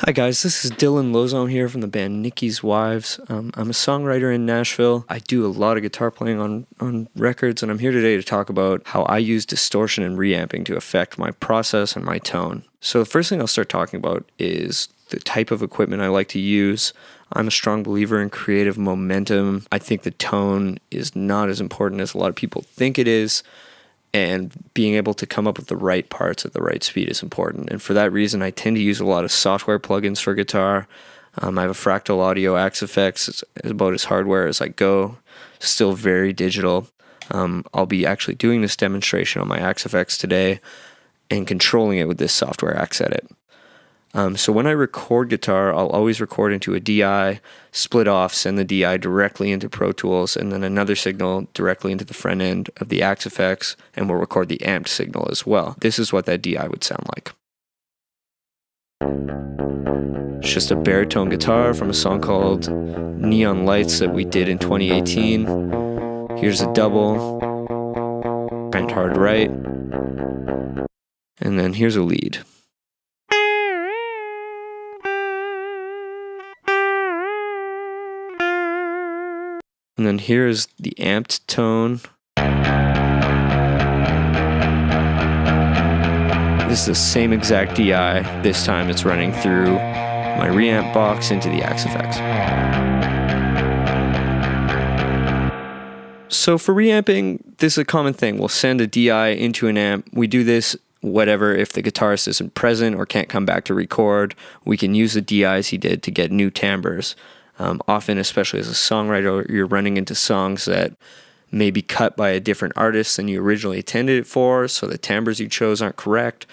Hi guys, this is Lauzon here from the band Nikki's Wives. I'm a songwriter in Nashville. I do a lot of guitar playing on records, and I'm here today to talk about how I use distortion and reamping to affect my process and my tone. So the first thing I'll start talking about is the type of equipment I like to use. I'm a strong believer in creative momentum. I think the tone is not as important as a lot of people think it is. And being able to come up with the right parts at the right speed is important. And for that reason, I tend to use a lot of software plugins for guitar. I have a Fractal Audio Axe Effects. It's about as hardware as I go. Still very digital. I'll be actually doing this demonstration on my Axe Effects today and controlling it with this software Axe Edit. So when I record guitar, I'll always record into a DI, split off, send the DI directly into Pro Tools, and then another signal directly into the front end of the Axe Effects, and we'll record the amped signal as well. This is what that DI would sound like. It's just a baritone guitar from a song called Neon Lights that we did in 2018. Here's a double, and hard right, and then here's a lead. And then here's the amped tone. This is the same exact DI. This time it's running through my reamp box into the Axe Effects. So for reamping, this is a common thing. We'll send a DI into an amp. We do this whatever if the guitarist isn't present or can't come back to record. We can use the DIs he did to get new timbres. Often, especially as a songwriter, you're running into songs that may be cut by a different artist than you originally intended it for, so the timbres you chose aren't correct.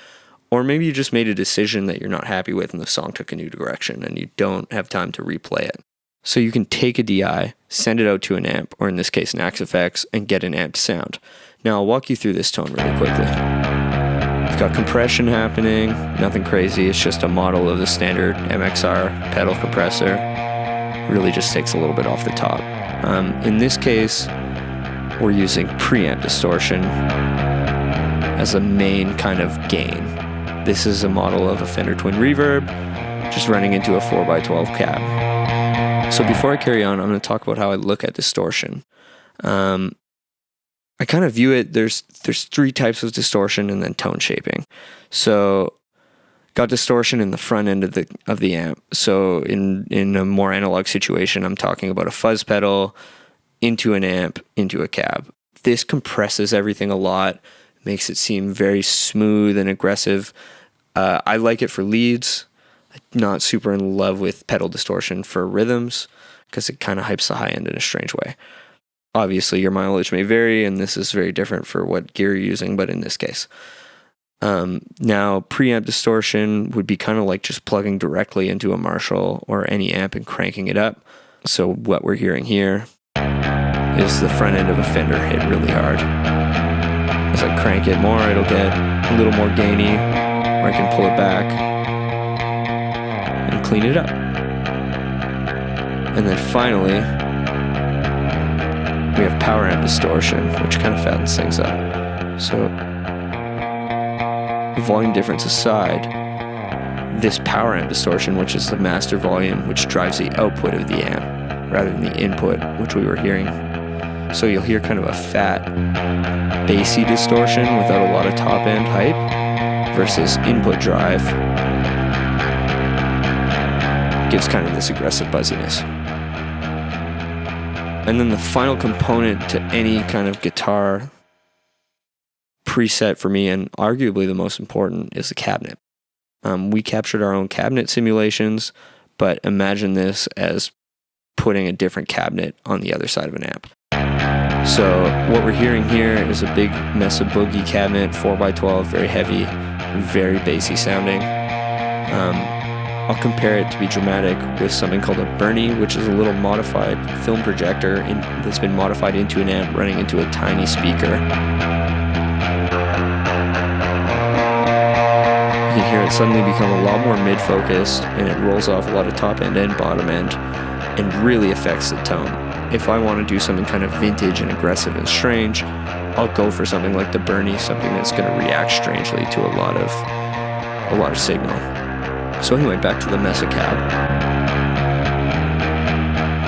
Or maybe you just made a decision that you're not happy with and the song took a new direction and you don't have time to replay it. So you can take a DI, send it out to an amp, or in this case an Axe Effects, and get an amped sound. Now I'll walk you through this tone really quickly. We've got compression happening, nothing crazy, it's just a model of the standard MXR pedal compressor. Really just takes a little bit off the top. In this case, we're using preamp distortion as a main kind of gain. This is a model of a Fender Twin Reverb, just running into a 4x12 cab. So before I carry on, I'm going to talk about how I look at distortion. I kind of view it, there's three types of distortion and then tone shaping. So got distortion in the front end of the amp. So in a more analog situation, I'm talking about a fuzz pedal into an amp, into a cab. This compresses everything a lot, makes it seem very smooth and aggressive. I like it for leads. I'm not super in love with pedal distortion for rhythms because it kind of hypes the high end in a strange way. Obviously, your mileage may vary, and this is very different for what gear you're using, but in this case. Now, preamp distortion would be kind of like just plugging directly into a Marshall or any amp and cranking it up. So what we're hearing here is the front end of a Fender hit really hard. As I crank it more, it'll get a little more gainy, or I can pull it back and clean it up. And then finally, we have power amp distortion, which kind of fattens things up. So volume difference aside, this power amp distortion, which is the master volume, which drives the output of the amp rather than the input, which we were hearing. So you'll hear kind of a fat, bassy distortion without a lot of top end hype versus input drive gives kind of this aggressive buzziness. And then the final component to any kind of guitar preset for me, and arguably the most important, is the cabinet. We captured our own cabinet simulations, but imagine this as putting a different cabinet on the other side of an amp. So what we're hearing here is a big Mesa Boogie cabinet, 4x12, very heavy, very bassy sounding. I'll compare it to be dramatic with something called a Bernie, which is a little modified film projector that's been modified into an amp running into a tiny speaker. You can hear it suddenly become a lot more mid-focused, and it rolls off a lot of top end and bottom end, and really affects the tone. If I want to do something kind of vintage and aggressive and strange, I'll go for something like the Bernie, something that's going to react strangely to a lot of signal. So anyway, back to the Mesa Cab.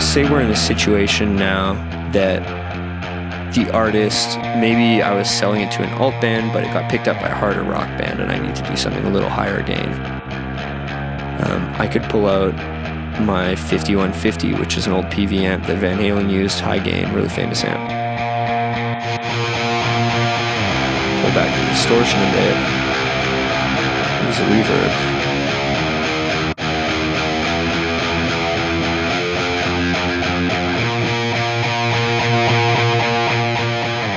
Say we're in a situation now that the artist, maybe I was selling it to an alt band, but it got picked up by a harder rock band, and I need to do something a little higher gain. I could pull out my 5150, which is an old PV amp that Van Halen used, high gain, really famous amp. Pull back the distortion a bit. Use a reverb.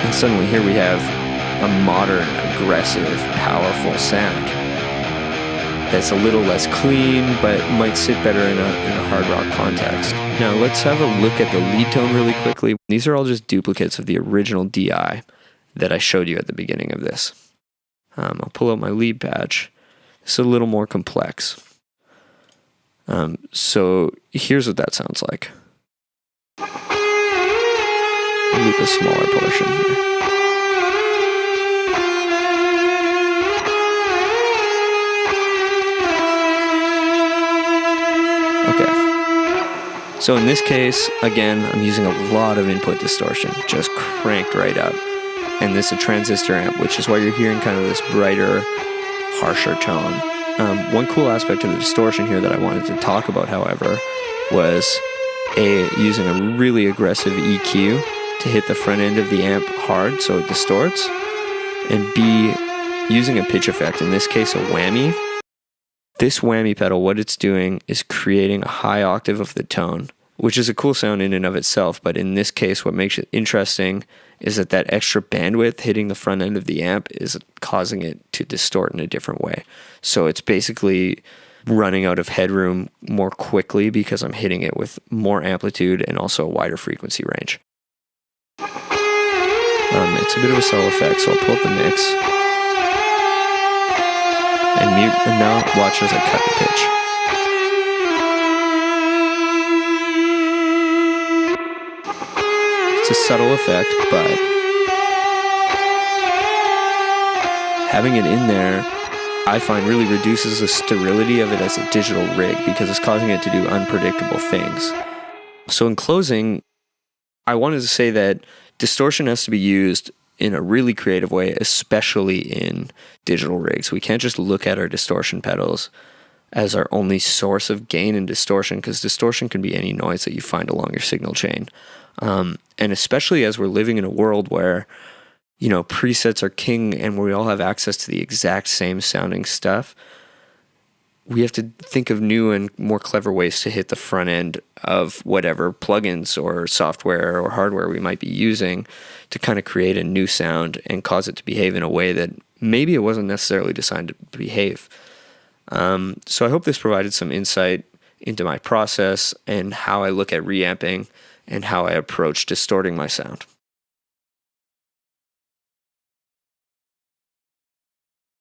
And suddenly here we have a modern, aggressive, powerful sound that's a little less clean, but might sit better in a hard rock context. Now let's have a look at the lead tone really quickly. These are all just duplicates of the original DI that I showed you at the beginning of this. I'll pull out my lead patch. It's a little more complex. So here's what that sounds like. Loop a smaller portion here. Okay. So in this case, again, I'm using a lot of input distortion, just cranked right up. And this is a transistor amp, which is why you're hearing kind of this brighter, harsher tone. One cool aspect of the distortion here that I wanted to talk about, however, was using a really aggressive EQ to hit the front end of the amp hard so it distorts, and B, using a pitch effect, in this case a whammy. This whammy pedal, what it's doing is creating a high octave of the tone, which is a cool sound in and of itself, but in this case what makes it interesting is that extra bandwidth hitting the front end of the amp is causing it to distort in a different way. So it's basically running out of headroom more quickly because I'm hitting it with more amplitude and also a wider frequency range. It's a bit of a subtle effect, so I'll pull up the mix and mute, and now watch as I cut the pitch. It's a subtle effect, but having it in there, I find, really reduces the sterility of it as a digital rig because it's causing it to do unpredictable things. So in closing, I wanted to say that distortion has to be used in a really creative way, especially in digital rigs. We can't just look at our distortion pedals as our only source of gain and distortion, because distortion can be any noise that you find along your signal chain. And especially as we're living in a world where, you know, presets are king and we all have access to the exact same sounding stuff, we have to think of new and more clever ways to hit the front end of whatever plugins or software or hardware we might be using to kind of create a new sound and cause it to behave in a way that maybe it wasn't necessarily designed to behave. So I hope this provided some insight into my process and how I look at reamping and how I approach distorting my sound.